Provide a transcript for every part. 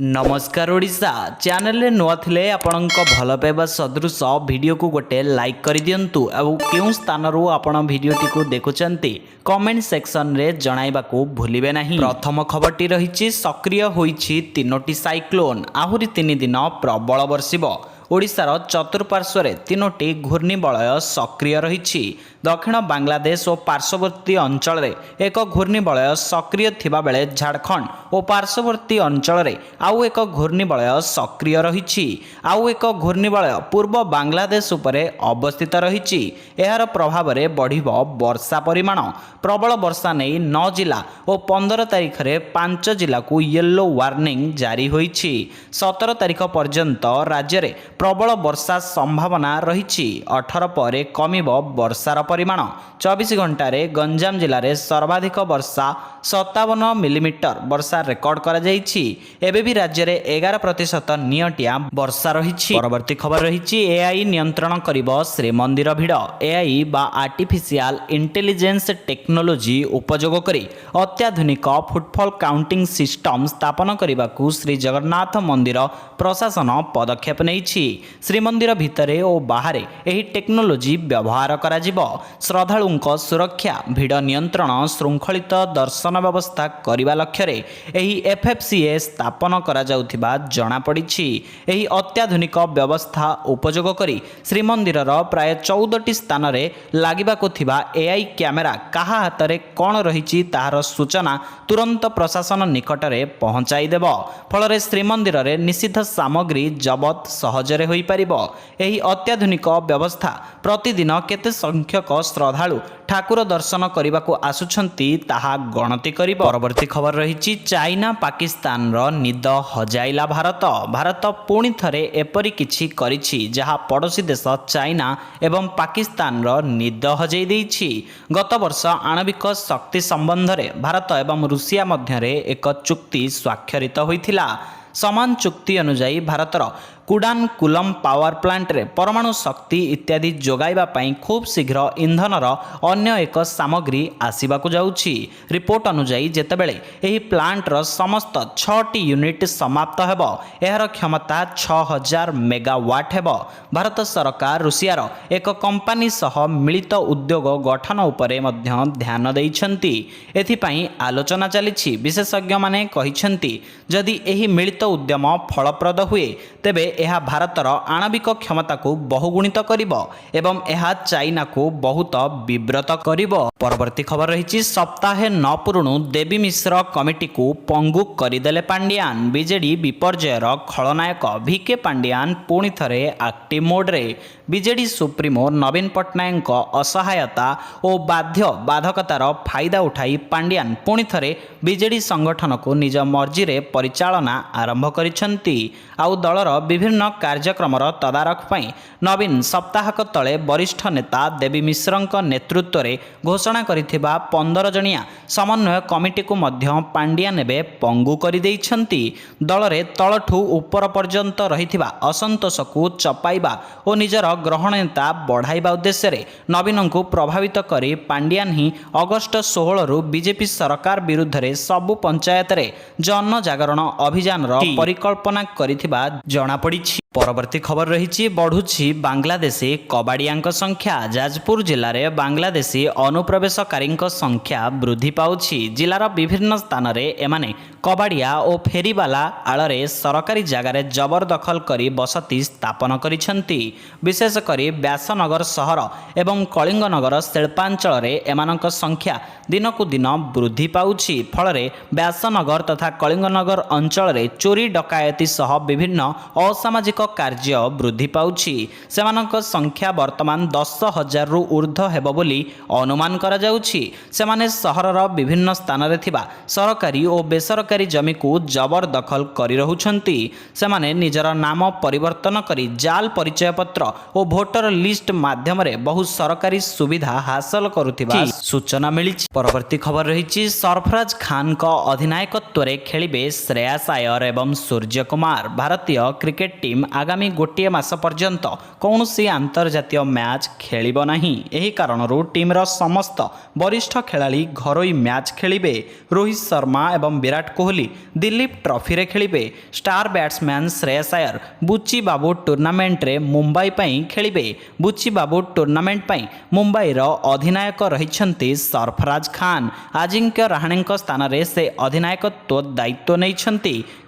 नमस्कार ओडिशा चैनल रे नुआ थिले आपणक भल पाइबा सदृश वीडियो को गोटे लाइक कर दियंतु और केउं स्थान रो आपण वीडियोटी को देखुचंती कमेंट सेक्शन रे जणाइबा को भूलिबे नाही। प्रथम खबरटी रहिछि सक्रिय होइछि तीनोटी साइक्लोन आहुरी 3 दिन प्रबल वर्षिबो। ओडिशार चतुर्पार्श्वर तीनोटी घूर्णिबलय सक्रिय रहिछि। दक्षिण बांग्लादेश और पार्श्ववर्ती अंचल रे एक घूर्णिबलय सक्रिय थिबा बेले झारखंड और पार्श्ववर्ती अंचल रे आउ एक घूर्णिबलय सक्रिय रहिछि। आउ एक घूर्णिबलय पूर्व बांग्लादेश उपरे अवस्थित रहिछि। एहार प्रभाव रे बढ़िबो वर्षा परिमाण। प्रबल वर्षा नहीं 9 जिला और 15 तारिख रे 5 जिला को येलो वार्निंग जारी होइछि। 17 तारिख पर्यंत राज्य रे प्रबल वर्षा संभावना रहिछि। 18 पर कमिबो वर्षार परिमाण। 24 घंटा रे गंजाम जिले में सर्वाधिक वर्षा 57 मिलीमीटर वर्षा रेकर्ड करा जाइछि। एबे भी राज्य रे 11% नियटिया वर्षा रहिछि। परवर्ती खबर रहिछि एआई नियंत्रण करिबो श्रीमंदिर भिड़। एआई बा आर्टिफिशियल इंटेलिजेंस टेक्नोलॉजी उपयोग करी अत्याधुनिक फुटफॉल काउंटिंग सिस्टम स्थापन करने श्री जगन्नाथ मंदिर प्रशासन पदक्षेप नहीं। श्रीमंदिर भितरे और बाहर एही टेक्नोलॉजी व्यवहार करा जिवो। श्रद्धालुंक सुरक्षा भिड़ नियंत्रण श्रृंखलित दर्शन व्यवस्था करने लक्ष्य रे एही एफएफसीए स्थापन करा जाउथिबा जणा पड़िछि। एही अत्याधुनिक व्यवस्था उपयोग करी श्रीमंदिरर प्राय 14टी स्थान रे लागिबाको थिबा एआई कैमेरा काहा हातरे कोन रहिछि ताहार सूचना तुरंत प्रशासन निकटरे पहुंचाई देबो। फलरे श्रीमंदिर रे निषिद्ध सामग्री जबत सहजरे होई परिबो। एही अत्याधुनिक व्यवस्था प्रतिदिन केते संख्यक श्रद्धालु ठाकुर दर्शन करने को आसुछंती ताहा गणति करिबो। परवर्ती खबर रहिछि चाइना पाकिस्तान रो निद हजाइला भारत। भारत पुणी थरे एपरि किछि करिछि जहा पड़ोसी देश चाइना एवं पाकिस्तान रो निद हजाई दैछि। गत वर्ष आणविक शक्ति संबंध रे भारत एवं रूसिया मध्य रे एक चुक्ति स्वाक्षरित होइथिला। समान चुक्ति अनुसार भारतर कुडानकुलम पावर प्लांट रे परमाणु शक्ति इत्यादि जोगाइबा पई खूब शीघ्र इंधनर अन्य एक सामग्री आसीबाकू जाउछि। रिपोर्ट अनुसार जेतेबेले एही प्लांट रो समस्त 6टी यूनिट समाप्त हेबो एहार क्षमता 6000 मेगावाट हेबो। भारत सरकार रूसियार एक कंपनी सह मिलित उद्योग गठन उपरे मध्य ध्यान दैछंती। एथि पई आलोचना चलिछि। विशेषज्ञ माने कहिछंती जदि एही मिलित उद्यम फलप्रद हुए तेबे यह भारतर आणविक क्षमता को बहुगुणित करिबो एवं यह चाइना को बहुत विब्रत करिबो। परवर्ती खबर रही सप्ताहे न पुरुणु देवी मिश्र कमिटी को पंगु करदेले पांड्यान। बीजेडी विपर्ययर खलनायक भिके पांड्यान पुणी थरे एक्टिव मोड रे। बीजेडी सुप्रीमो नवीन पट्टनायक असहायता और बाध्य बाधकतार फायदा उठाई पांड्यान पुणी थरे बीजेडी संगठन को निज मर्जी रे परिचालना आरंभ करिसंती। आउ दलर विभिन्न कार्यक्रम तदारख पई नवीन सप्ताहक तले वरिष्ठ नेता देवी मिश्रଙ୍କ नेतृत्व रे घोषणा करिथिबा 15 जणिया समन्वय कमिटी को मध्य पांड्यान एबे पंगु करि दैछंती। दल रे तलठू ऊपर पर्यंत रहिथिबा असंतोष को चपाइबा और निजर ग्रहणीयता बढ़ाइबा उद्देश्य रे नवीन को प्रभावित करी पांड्यान ही अगस्त 16 रु बीजेपी सरकार विरुद्ध रे सबु पंचायत रे जन जागरण अभियान रो परिकल्पना करिथिबा जणा पड़िछि। परवर्ती खबर रही बढ़ुछि बांग्लादेशी कबाड़ियां संख्या। जाजपुर जिले में बांग्लादेशी अनुप्रवेशकारी संख्या वृद्धि पाउछि। जिलार विभिन्न स्थान रे एमाने कबाड़िया और फेरीवाला आड़े सरकारी जगार जबरदखल करी बसती स्थापन करिसंती। विशेषकर व्यासनगर सहर एवं कलिंगनगर शिल्पांचल रे एमानक संख्या दिनकू दिन वृद्धि पाउछि। फलरे व्यासनगर तथा कलिंगनगर अंचल रे चोरी डकायती सह विभिन्न असामाजिक कार्य वृद्धि पाउछि। सेमानक संख्या वर्तमान 10,000 रु ऊर्ध्व हेबो बोली अनुमान करा जाउछि। सेमाने सहरर विभिन्न स्थान रे थिबा सरकारी और बेसरकारी जमी को जबरदखल करि रहुछंती। सेमाने निजर नाम परिवर्तन करी जाल परिचय पत्र और भोटर लिस्ट माध्यम रे बहु सरकारी सुविधा हासिल करुथिबा सूचना मिलिछि। परवर्ती खबर रही सरफराज खान का अधिनायकत्व रे खेलिबे श्रेयस अय्यर एवं सूर्य कुमार भारतीय क्रिकेट टीम आगामी गोटे मास पर्यंत कौनसी अंतर्जातीय मैच खेलिब नहीं। एही कारणरू टीमर समस्त वरिष्ठ खेलाड़ी घरोई मैच खेलिबे। रोहित शर्मा एवं विराट कोहली दिलीप ट्रॉफी रे खेलिबे। स्टार बैट्समैन श्रेयस अय्यर बुच्ची बाबू टूर्नामेंट रे मुंबई पई खेलिबे। बुच्ची बाबू टूर्नामेंट पई मुंबई रो अधिनायक रहिछंती सरफराज खान। अजिंक्य रहाणे स्थान रे से अधिनायकत्व दायित्व नहीं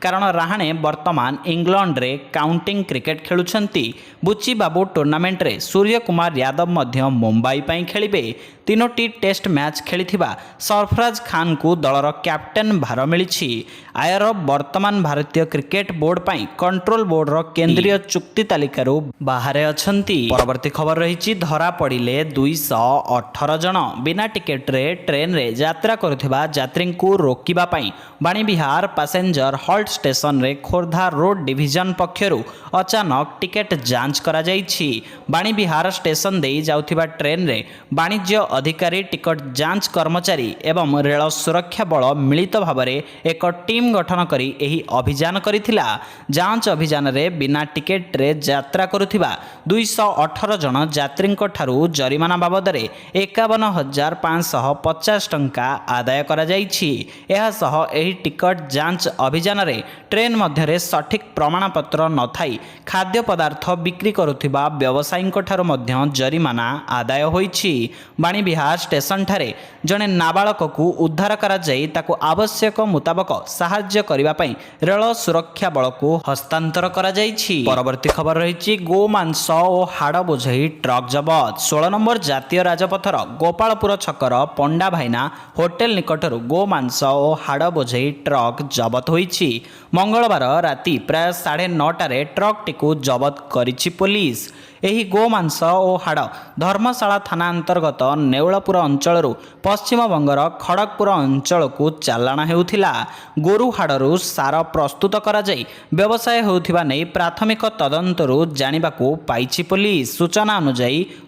कारण रहाणे वर्तमान इंग्लैंड रे काउंटिंग क्रिकेट खेलुछंती। बुच्ची बाबू टूर्नामेंट रे सूर्य कुमार यादव मध्य मुंबई पई खेलिबे। तीनोटी टेस्ट मैच खेलिथिबा सरफराज खान को दलर कैप्टेन भार मिलिछि। आयर वर्तमान भारतीय क्रिकेट बोर्ड पई कंट्रोल बोर्ड रो केंद्रीय चुक्ति तालिकारु बाहरे अछंती। परवर्ती खबर रहिछि धरा पड़िले 218 जन बिना टिकेट रे ट्रेन रे यात्रा करुथिबा यात्री को रोकिबा पई बाणीविहार पैसेंजर हॉल्ट स्टेशन रे खोर्धा रोड डिविजन पक्षरु अचानक टिकेट जांच करा जाइछि। बाणीविहार स्टेशन देई जाउथिबा ट्रेन रे वाणिज्य अधिकारी टिकट जांच कर्मचारी एवं रेल सुरक्षा बल मिलित भावरे एक टीम गठन करी एही अभियान करिथिला। जांच अभियान रे बिना टिकेट रे यात्रा करुथिबा 218 जन यात्रींक ठारू जरिमाना बाबद रे 51,550 टंका आदाय करा जाइछि। एहा सह एही टिकट जांच अभियान रे ट्रेन मध्यरे सठिक प्रमाण पत्र न थाई खाद्य पदार्थ बिक्री करुथिबा व्यवसायींक ठारू मध्य जरिमाना आदाय होइछि। बाणीविहार स्टेशन ठारे जने नाबालक को उद्धार करा जाई ताको आवश्यक मुताबक सहाय्य करिबा पई रेल सुरक्षा बल को हस्तांतर करा जाइछि। परवर्ती खबर रहिछि गो मांस ओ हाड़ बोझई ट्रक जबत। 16 नंबर जातीय राजपथर गोपालपुर छकर पंडा भाईना होटेल निकटरू गो मांस ओ हाड़ बोझई ट्रक जबत होइछि। मंगलवार राति प्राय 9:30 ट्रक टिकु जबत करिछि पुलिस। एही गो मांस ओ हाड़ धर्मशाला थाना अंतर्गत नेउलपुर अंचलरू पश्चिम बंगर खड़गपुर अंचल को चालाण हेउथिला। गोरु हाड़रू सार प्रस्तुत करा जाई व्यवसाय हेउथिबा नै प्राथमिक तदंतरू जानिबाकू पाइछि पुलिस। सूचना अनुसार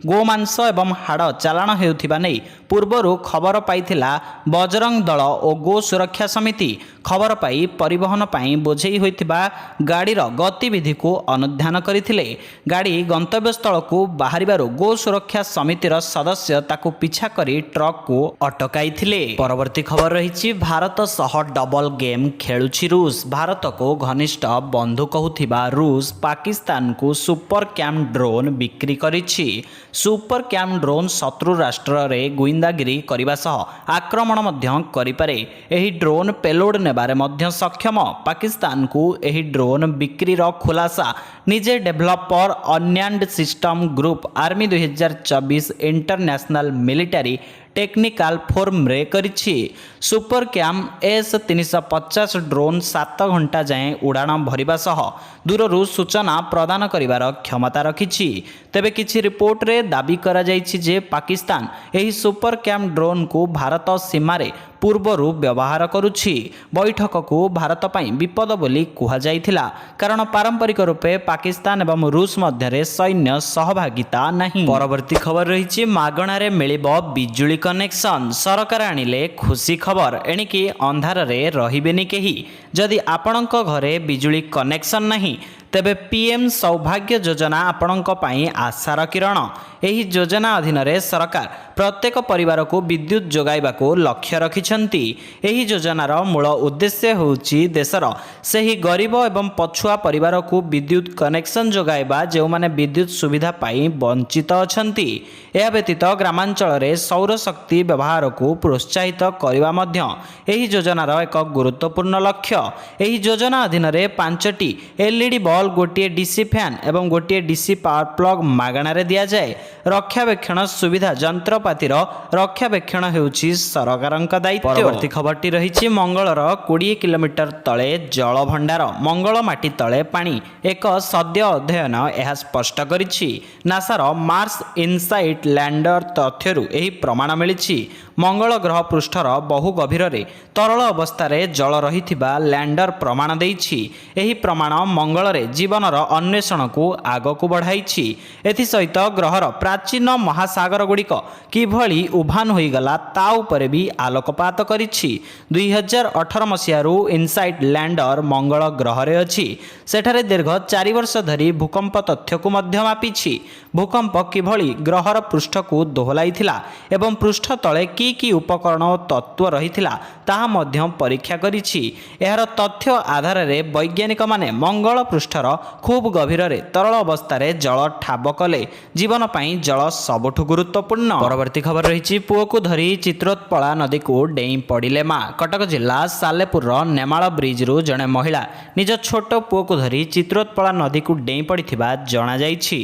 गो मांस एवं हाड़ चालाण हेउथिबा नै पूर्वरू खबर पाइथिला बजरंग दल ओ गो सुरक्षा समिति। खबर पाई परिवहन पाई बोझेई होइथिबा गाड़ीर गतिविधि को अनुध्यान करिथिले। गाड़ी गंतव्य स्थल को बाहरिबारु गो सुरक्षा समितिर सदस्य ताकू पिछा करी ट्रक को अटकाइथिले। परवर्ती खबर रहिछि भारत सह डबल गेम खेलुछि रूस। भारत को घनिष्ठ बंधु कहूथिबा रूस पाकिस्तान को सुपर कैम ड्रोन बिक्री करिछि। सुपर कैम ड्रोन शत्रु राष्ट्र रे गुइंदागिरी करिबा सह आक्रमण मध्य करिपारे। एही ड्रोन पेलोड नेबारे मध्य सक्षम। पाकिस्तान को एही ड्रोन बिक्री रो खुलासा निजे डेवलपर अन्यान्ड system group army 2024 international military technical forum रे करिछि। सुपर कैम S-350 ड्रोन 7 घंटा जाए उड़ान भरिबा सह दूररू सूचना प्रदान करिवार क्षमता रखिछि। तेबे किछि रिपोर्ट रे दाबी करा जाइछि जे पाकिस्तान एही सुपर कैम ड्रोन को भारत सीमा रे पूर्वरू व्यवहार करुछि। बैठक को भारत पई विपद बोली कुहा जाइथिला कारण पारंपरिक रूपे पाकिस्तान एवं रूस मध्यरे सैन्य सहभागिता नहीं। परवर्ती खबर रहिछि मागणा रे मिलिबो बिजुली कनेक्शन। सरकार आनिले खुशी खबर एणिकी अंधार रे रहिबेनी केही। जदि आपणक घरे बिजुली कनेक्शन नहीं तेबे पीएम सौभाग्य योजना आपणक पई आशार किरण। एही योजना अधीन रे सरकार प्रत्येक परिवार को विद्युत जोगाइबा को लक्ष्य रखिछंती। एही योजनार मूल उद्देश्य होउछि देशर सेही गरीब एवं पछुआ परिवार को विद्युत कनेक्शन जोगाइबा जो माने विद्युत सुविधा पाई वंचित अछंती। एहा व्यतीत ग्रामांचल रे सौर शक्ति व्यवहार को प्रोत्साहित करिबा मध्य एही योजनार एक गुरुत्वपूर्ण लक्ष्य। एही योजना अधीन रे 5टी एलईडी बल्ब गोटे डीसी फैन एवं गोटे डीसी पावर प्लग मागणा रे दिया जाए। रक्षाबेक्षण सुविधा जंत्रपातिर रक्षाबेक्षण हेउछि सरकारक दायित्व। परवर्ती खबरटी रहिछि मंगलर 20 किलोमीटर तले जल भंडार मंगल माटी तले पानी एक सद्य अध्ययन यह स्पष्ट करिछि। नासार मार्स इनसाइट लैंडर तथ्यरू एही प्रमाण मिलिछि। मंगल ग्रह पृष्ठर बहु गभीर रे तरल अवस्था रे जल रहिथिबा लैंडर प्रमाण देइछि। एही प्रमाण मंगल रे ଜୀବନର ଅନ୍ୱେଷଣକୁ ଆଗକୁ ବଢ଼ାଇଛି। ଏଥିସହିତ ଗ୍ରହର ପ୍ରାଚୀନ ମହାସାଗରଗୁଡ଼ିକ କିଭଳି ଉଭାନ ହୋଇଗଲା ତା ଉପରେ ବି ଆଲୋକପାତ କରିଛି। 2018 ମସିହାରୁ ଇନସାଇଟ୍ ଲ୍ୟାଣ୍ଡର ମଙ୍ଗଳ ଗ୍ରହରେ ଅଛି। ସେଠାରେ ଦୀର୍ଘ 4 ବର୍ଷ ଧରି ଭୂକମ୍ପ ତଥ୍ୟକୁ ମଧ୍ୟ ମାପିଛି। ଭୂକମ୍ପ କିଭଳି ଗ୍ରହର ପୃଷ୍ଠକୁ ଦୋହଲାଇଥିଲା ଏବଂ ପୃଷ୍ଠ ତଳେ କି ଉପକରଣ ଓ ତତ୍ତ୍ୱ ରହିଥିଲା ତାହା ମଧ୍ୟ ପରୀକ୍ଷା କରିଛି। ଏହାର ତଥ୍ୟ ଆଧାରରେ ବୈଜ୍ଞାନିକମାନେ ମଙ୍ଗଳ ପୃଷ୍ଠର ଖୁବ୍ ଗଭୀରରେ ତରଳ ଅବସ୍ଥାରେ ଜଳ ଠାବ କଲେ ଜୀବନ ପାଇଁ ଜଳ ସବୁଠୁ ଗୁରୁତ୍ୱପୂର୍ଣ୍ଣ। ପରବର୍ତ୍ତୀ ଖବର ରହିଛି, ପୁଅକୁ ଧରି ଚିତ୍ରୋତ୍ପଳା ନଦୀକୁ ଡେଇଁ ପଡ଼ିଲେ ମା। କଟକ ଜିଲ୍ଲା ସାଲେପୁରର ନେମାଳ ବ୍ରିଜରୁ ଜଣେ ମହିଳା ନିଜ ଛୋଟ ପୁଅକୁ ଧରି ଚିତ୍ରୋତ୍ପଳା ନଦୀକୁ ଡେଇଁ ପଡ଼ିଥିବା ଜଣାଯାଇଛି।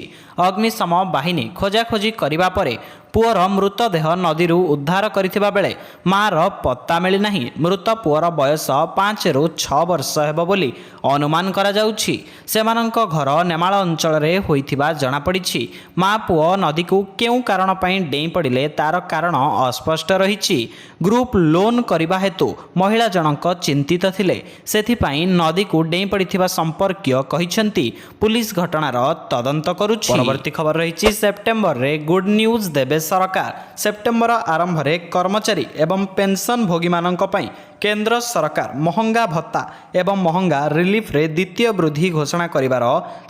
ଅଗ୍ନିଶମ ବାହିନୀ ଖୋଜାଖୋଜି କରିବା ପରେ ପୁଅର ମୃତଦେହ ନଦୀରୁ ଉଦ୍ଧାର କରିଥିବା ବେଳେ ମା'ର ପତ୍ତା ମିଳିନାହିଁ। ମୃତ ପୁଅର ବୟସ 5 ରୁ 6 ବର୍ଷ ହେବ ବୋଲି ଅନୁମାନ କରାଯାଉଛି। ସେମାନଙ୍କ ଘର ନେମାଳ ଅଞ୍ଚଳରେ ହୋଇଥିବା ଜଣାପଡ଼ିଛି। ମା ପୁଅ ନଦୀକୁ କେଉଁ କାରଣ ପାଇଁ ଡେଇଁ ପଡ଼ିଲେ ତାର କାରଣ ଅସ୍ପଷ୍ଟ ରହିଛି। ଗ୍ରୁପ ଲୋନ୍ କରିବା ହେତୁ ମହିଳା ଜଣଙ୍କ ଚିନ୍ତିତ ଥିଲେ, ସେଥିପାଇଁ ନଦୀକୁ ଡେଇଁ ପଡ଼ିଥିବା ସମ୍ପର୍କୀୟ କହିଛନ୍ତି। ପୁଲିସ ଘଟଣାର ତଦନ୍ତ କରୁଛି। ପରବର୍ତ୍ତୀ ଖବର ରହିଛି, ସେପ୍ଟେମ୍ବରରେ ଗୁଡ୍ ନ୍ୟୁଜ୍ ଦେବେ ସରକାର। ସେପ୍ଟେମ୍ବର ଆରମ୍ଭରେ କର୍ମଚାରୀ ଏବଂ ପେନ୍ସନ୍ ଭୋଗୀମାନଙ୍କ ପାଇଁ କେନ୍ଦ୍ର ସରକାର ମହଙ୍ଗା ଭତ୍ତା ଏବଂ ମହଙ୍ଗା ରିଲିଫରେ ଦ୍ୱିତୀୟ ବୃଦ୍ଧି ଘୋଷଣା କରିବାର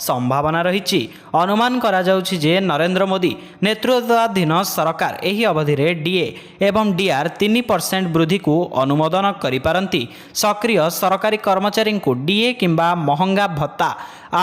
ସମ୍ଭାବନା ରହିଛି। ଅନୁମାନ କରାଯାଉଛି ଯେ ନରେନ୍ଦ୍ର ମୋଦି ନେତୃତ୍ୱାଧୀନ ସରକାର ଏହି ଅବଧିରେ ଡିଏ ଏବଂ ଡିଆର୍ 3% ବୃଦ୍ଧିକୁ ଅନୁମୋଦନ କରିପାରନ୍ତି। ସକ୍ରିୟ ସରକାରୀ କର୍ମଚାରୀଙ୍କୁ ଡିଏ କିମ୍ବା ମହଙ୍ଗା ଭତ୍ତା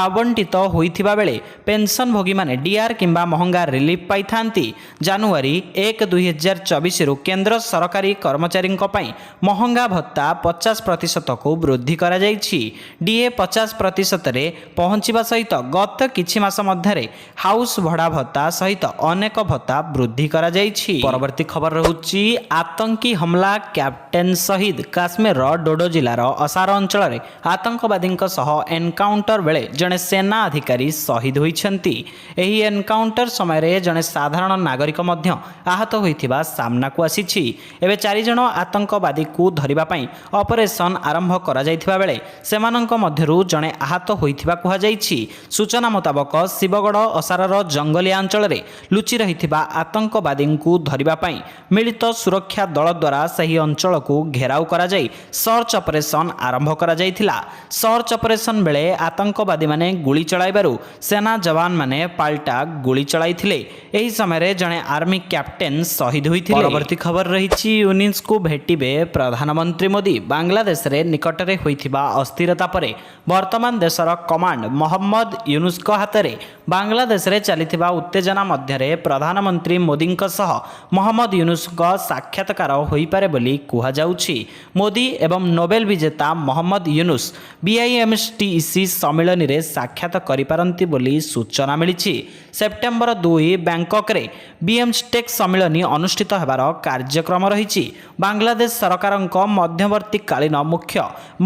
ଆବଣ୍ଟିତ ହୋଇଥିବା ବେଳେ ପେନ୍ସନ୍ ଭୋଗୀମାନେ ଡିଆର୍ କିମ୍ବା ମହଙ୍ଗା ରିଲିଫ୍ ପାଇଥାନ୍ତି। ଜାନୁଆରୀ 1, 2024ରୁ କେନ୍ଦ୍ର ସରକାରୀ କର୍ମଚାରୀଙ୍କ ପାଇଁ ମହଙ୍ଗା ଭତ୍ତା 50%କୁ ବୃଦ୍ଧି କରାଯାଇଛି। ଡିଏ 50%ରେ ପହଞ୍ଚିବା ସହିତ ଗତ କିଛି ମାସ ମଧ୍ୟରେ ହାଉସ୍ ଭଡ଼ା ଭତ୍ତା ସହିତ ଅନେକ ଭତ୍ତା ବୃଦ୍ଧି କରାଯାଇଛି। ପରବର୍ତ୍ତୀ ଖବର ରହୁଛି, ଆତଙ୍କୀ ହମଲା କ୍ୟାପ୍ଟେନ୍ ଶହୀଦ। କାଶ୍ମୀରର ଡୋଡୋ ଜିଲ୍ଲାର ଅସାର ଅଞ୍ଚଳରେ ଆତଙ୍କବାଦୀଙ୍କ ସହ ଏନ୍କାଉଣ୍ଟର ବେଳେ ଜଣେ ସେନା ଅଧିକାରୀ ଶହୀଦ ହୋଇଛନ୍ତି। ଏହି ଏନ୍କାଉଣ୍ଟର ସମୟରେ ଜଣେ ସାଧାରଣ ନାଗରିକ ମଧ୍ୟ ଆହତ ହୋଇଥିବା ସାମ୍ନାକୁ ଆସିଛି। ଏବେ 4 ଜଣ ଆତଙ୍କବାଦୀକୁ ଧରିବା ପାଇଁ ଅପରେସନ୍ ଆରମ୍ଭ କରାଯାଇଥିବା ବେଳେ ସେମାନଙ୍କ ମଧ୍ୟରୁ ଜଣେ ଆହତ ହୋଇଥିବା କୁହାଯାଇଛି। ସୂଚନା ମୁତାବକ ଶିବଗଡ଼ ଅସାରର ଜଙ୍ଗଲିଆ ଅଞ୍ଚଳରେ ଲୁଚି ରହିଥିବା ଆତଙ୍କବାଦୀଙ୍କୁ ଧରିବା ପାଇଁ ମିଳିତ ସୁରକ୍ଷା ଦଳ ଦ୍ୱାରା ସେହି ଅଞ୍ଚଳକୁ ଘେରାଉ କରାଯାଇ ସର୍ଚ୍ଚ ଅପରେସନ୍ ଆରମ୍ଭ କରାଯାଇଥିଲା। ସର୍ଚ୍ଚ ଅପରେସନ୍ ବେଳେ ଆତଙ୍କବାଦୀମାନେ ଗୁଳି ଚଳାଇବାରୁ ସେନା ଯବାନମାନେ ପାଲଟା ଗୁଳି ଚଳାଇଥିଲେ। ଏହି ସମୟରେ ଜଣେ ଆର୍ମି କ୍ୟାପ୍ଟେନ୍ ଶହୀଦ ହୋଇଥିଲେ। ପରବର୍ତ୍ତୀ ଖବର ରହିଛି, ୟୁନିସ୍କୁ ଭେଟିବେ ପ୍ରଧାନମନ୍ତ୍ରୀ ମୋଦି। ବାଂଲାଦେଶରେ ନିକଟରେ ହୋଇଥିବା ଅସ୍ଥିରତା ପରେ ବର୍ତ୍ତମାନ ଦେଶର କମାଣ୍ଡ ମହମ୍ମଦ ୟୁନୁସଙ୍କ ହାତରେ। ବାଂଲାଦେଶରେ ଚାଲିଥିବା ଉତ୍ତେଜନା ମଧ୍ୟରେ ପ୍ରଧାନମନ୍ତ୍ରୀ ମୋଦିଙ୍କ ସହ ମହମ୍ମଦ ୟୁନୁସଙ୍କ ସାକ୍ଷାତକାର ହୋଇପାରେ ବୋଲି କୁହାଯାଉଛି। ମୋଦି ଏବଂ ନୋବେଲ ବିଜେତା ମହମ୍ମଦ ୟୁନୁସ BIMSTEC ସମ୍ମିଳନୀରେ ସାକ୍ଷାତ କରିପାରନ୍ତି ବୋଲି ସୂଚନା ମିଳିଛି। ସେପ୍ଟେମ୍ବର 2 ବ୍ୟାଙ୍କକରେ BIMSTEC ସମ୍ମିଳନୀ ଅନୁଷ୍ଠିତ ହେବାର କାର୍ଯ୍ୟକ୍ରମ ରହିଛି। ବାଂଲାଦେଶ ସରକାରଙ୍କ ମଧ୍ୟବର୍ତ୍ତୀକାଳୀନ ମୁଖ୍ୟ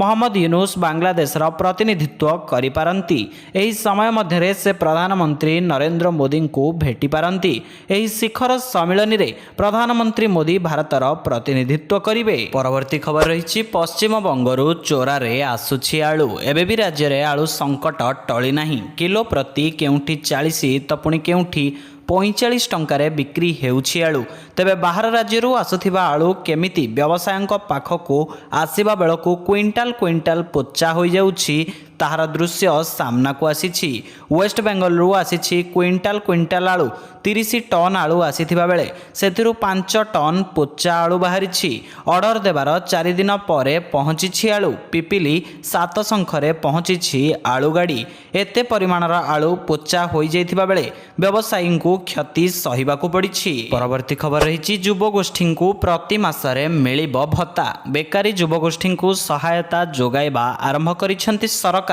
ମହମ୍ମଦ ୟୁନୁସ ବାଂଲାଦେଶର ପ୍ରତିନିଧିତ୍ୱ କରିପାରନ୍ତି। ଏହି ସମୟ ମଧ୍ୟରେ ସେ ପ୍ରଧାନମନ୍ତ୍ରୀ ନରେନ୍ଦ୍ର ମୋଦିଙ୍କୁ ଭେଟିପାରନ୍ତି। ଏହି ଶିଖର ସମ୍ମିଳନୀରେ ପ୍ରଧାନମନ୍ତ୍ରୀ ମୋଦି ଭାରତର ପ୍ରତିନିଧିତ୍ୱ କରିବେ। ପରବର୍ତ୍ତୀ ଖବର ରହିଛି, ପଶ୍ଚିମବଙ୍ଗରୁ ଚୋରାରେ ଆସୁଛି ଆଳୁ। ଏବେ ବି ରାଜ୍ୟରେ ଆଳୁ ସଙ୍କଟ ଟଳି ନାହିଁ। କିଲୋ ପ୍ରତି କେଉଁଠି 40 ତ ପୁଣି କେଉଁଠି 45 ଟଙ୍କାରେ ବିକ୍ରି ହେଉଛି ଆଳୁ। ତେବେ ବାହାର ରାଜ୍ୟରୁ ଆସୁଥିବା ଆଳୁ କେମିତି ବ୍ୟବସାୟୀଙ୍କ ପାଖକୁ ଆସିବା ବେଳକୁ କ୍ୱିଣ୍ଟାଲ କ୍ୱିଣ୍ଟାଲ ପୋଚା ହୋଇଯାଉଛି ତାହାର ଦୃଶ୍ୟ ସାମ୍ନାକୁ ଆସିଛି। ୱେଷ୍ଟବେଙ୍ଗଲରୁ ଆସିଛି କ୍ୱିଣ୍ଟାଲ କ୍ୱିଣ୍ଟାଲ ଆଳୁ। 30 ଟନ୍ ଆଳୁ ଆସିଥିବା ବେଳେ ସେଥିରୁ 5 ଟନ୍ ପୋଚା ଆଳୁ ବାହାରିଛି। ଅର୍ଡର ଦେବାର 4 ଦିନ ପରେ ପହଞ୍ଚିଛି ଆଳୁ। ପିପିଲି 7 ଶଙ୍ଖରେ ପହଞ୍ଚିଛି ଆଳୁ ଗାଡ଼ି। ଏତେ ପରିମାଣର ଆଳୁ ପୋଚା ହୋଇଯାଇଥିବା ବେଳେ ବ୍ୟବସାୟୀଙ୍କୁ କ୍ଷତି ସହିବାକୁ ପଡ଼ିଛି। ପରବର୍ତ୍ତୀ ଖବର ରହିଛି, ଯୁବଗୋଷ୍ଠୀଙ୍କୁ ପ୍ରତି ମାସରେ ମିଳିବ ଭତ୍ତା। ବେକାରୀ ଯୁବଗୋଷ୍ଠୀଙ୍କୁ ସହାୟତା ଯୋଗାଇବା ଆରମ୍ଭ କରିଛନ୍ତି ସରକାର।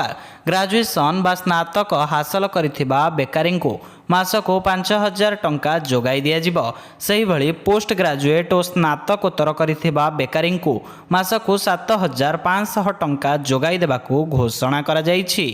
ଗ୍ରାଜୁଏସନ୍ ବା ସ୍ନାତକ ହାସଲ କରିଥିବା ବେକାରୀଙ୍କୁ ମାସକୁ 5,000 ଟଙ୍କା ଯୋଗାଇ ଦିଆଯିବ। ସେହିଭଳି ପୋଷ୍ଟ ଗ୍ରାଜୁଏଟ୍ ଓ ସ୍ନାତକୋତ୍ତର କରିଥିବା ବେକାରୀଙ୍କୁ ମାସକୁ 7,500 ଟଙ୍କା ଯୋଗାଇ ଦେବାକୁ ଘୋଷଣା କରାଯାଇଛି।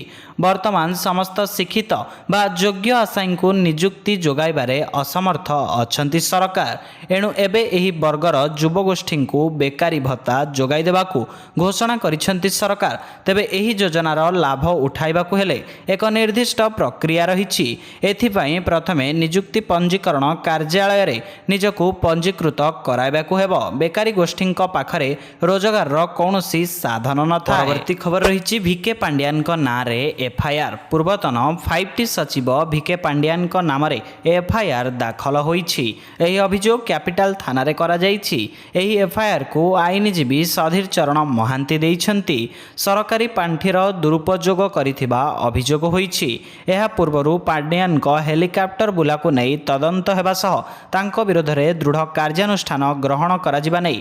ବର୍ତ୍ତମାନ ସମସ୍ତ ଶିକ୍ଷିତ ବା ଯୋଗ୍ୟ ଆଶାୟୀଙ୍କୁ ନିଯୁକ୍ତି ଯୋଗାଇବାରେ ଅସମର୍ଥ ଅଛନ୍ତି ସରକାର। ଏଣୁ ଏବେ ଏହି ବର୍ଗର ଯୁବଗୋଷ୍ଠୀଙ୍କୁ ବେକାରୀ ଭତ୍ତା ଯୋଗାଇ ଦେବାକୁ ଘୋଷଣା କରିଛନ୍ତି ସରକାର। ତେବେ ଏହି ଯୋଜନାର ଲାଭ ଉଠାଇବାକୁ ହେଲେ ଏକ ନିର୍ଦ୍ଦିଷ୍ଟ ପ୍ରକ୍ରିୟା ରହିଛି। ଏଥିପାଇଁ ପ୍ରଥମେ ନିଯୁକ୍ତି ପଞ୍ଜୀକରଣ କାର୍ଯ୍ୟାଳୟରେ ନିଜକୁ ପଞ୍ଜୀକୃତ କରାଇବାକୁ ହେବ। ବେକାରୀ ଗୋଷ୍ଠୀଙ୍କ ପାଖରେ ରୋଜଗାରର କୌଣସି ସାଧନ ନଥାଏ। ପରବର୍ତ୍ତୀ ଖବର ରହିଛି ଭିକେ ପାଣ୍ଡିଆନଙ୍କ ନାଁରେ ଏଫ୍ଆଇଆର୍। ପୂର୍ବତନ 5ଟି ସଚିବ ଭିକେ ପାଣ୍ଡିଆନଙ୍କ ନାମରେ ଏଫ୍ଆଇଆର୍ ଦାଖଲ ହୋଇଛି। ଏହି ଅଭିଯୋଗ କ୍ୟାପିଟାଲ ଥାନାରେ କରାଯାଇଛି। ଏହି ଏଫ୍ଆଇଆର୍କୁ ଆଇନଜୀବୀ ସଧୀର ଚରଣ ମହାନ୍ତି ଦେଇଛନ୍ତି। ସରକାରୀ ପାଣ୍ଠିର ଦୁରୁପଯୋଗ କରିଥିବା ଅଭିଯୋଗ ହୋଇଛି। ଏହା ପୂର୍ବରୁ ପାଣ୍ଡିଆନଙ୍କ ହେଲିକପ୍ଟର ବୁଲାକୁ ନେଇ ତଦନ୍ତ ହେବା ସହ ତାଙ୍କ ବିରୋଧରେ ଦୃଢ଼ କାର୍ଯ୍ୟାନୁଷ୍ଠାନ ଗ୍ରହଣ କରାଯିବା ନେଇ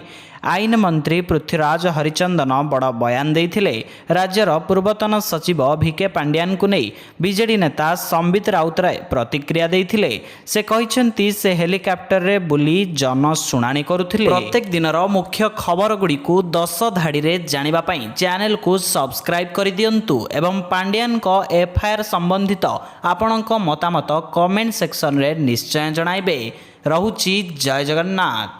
ଆଇନ ମନ୍ତ୍ରୀ ପୃଥ୍ୱୀରାଜ ହରିଚନ୍ଦନ ବଡ଼ ବୟାନ ଦେଇଥିଲେ। ରାଜ୍ୟର ପୂର୍ବତନ ସଚିବ ଭିକେ ପାଣ୍ଡିଆନଙ୍କୁ ନେଇ ବିଜେଡି ନେତା ସମ୍ବିତ ରାଉତରାୟ ପ୍ରତିକ୍ରିୟା ଦେଇଥିଲେ। ସେ କହିଛନ୍ତି ସେ ହେଲିକପ୍ଟରରେ ବୁଲି ଜନଶୁଣାଣି କରୁଥିଲେ। ପ୍ରତ୍ୟେକ ଦିନର ମୁଖ୍ୟ ଖବରଗୁଡ଼ିକୁ 10 ଧାଡ଼ିରେ ଜାଣିବା ପାଇଁ ଚ୍ୟାନେଲକୁ ସବସ୍କ୍ରାଇବ୍ କରିଦିଅନ୍ତୁ ଏବଂ ପାଣ୍ଡିଆନଙ୍କ ଏଫ୍ଆଇଆର୍ ସମ୍ବନ୍ଧିତ ଆପଣଙ୍କ ମତାମତ କମେଣ୍ଟ ସେକ୍ସନରେ ନିଶ୍ଚୟ ଜଣାଇବେ। ରହୁଛି ଜୟ ଜଗନ୍ନାଥ।